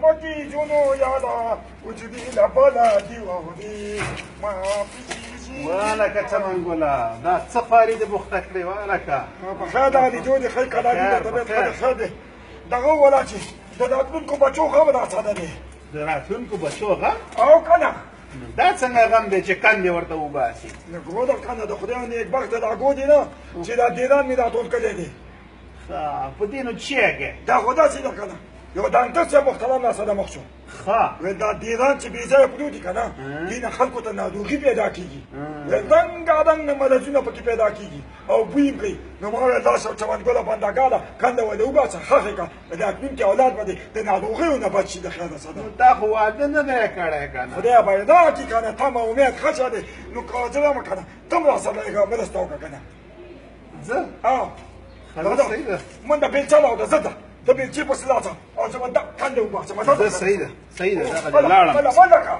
پکی جونو یادا وجودی لبلا دیوانی ما پیشی والکه چمنګولا دا څه خواري دې بوخته کړې والکه په خیر دا لیدو دې ښه کلا دي د طبیعت ښه دی دغه ولا چې د راتلونکو بچو غم راڅاده دی د راتلونکو بچو غم او که نه دا څنګه غم دی چې کندې ورته وباسي نه ګوده که نه د خدای نیکبخت دا ګو دی نه چې دا دیران مې راټول کړی دی په دې نو چیږې دا خو داسې ده که نه یو ډاکټر صاحب محترم راسره مخ شو وایي دا دیران چې بې ځایه پروت دي که نه دې نه خلکو ته ناروغي پیدا کېږي رنګارنګ مرضونه پکې پیدا کېږي او بوی یې کوي نو ما ویل دا چمنګله بندګاله کنده ولې وباسه ښخې کړه د راتلونکي اولاد به دې د ناروغیو نه بچ شي د خیره سره دا خو واده نه دی کړی که نه خدای پیدا کړي که نه تمه امید ښه دی نو که زه یم که نه ته هم راسره مرسته وکړه که نه زه منډه بېلچه راوړه زه ته د بېلچې پسې لاړ شه او زه به دا کنده وباسم زه صحیح ده دغه دې لاړم منډه کړه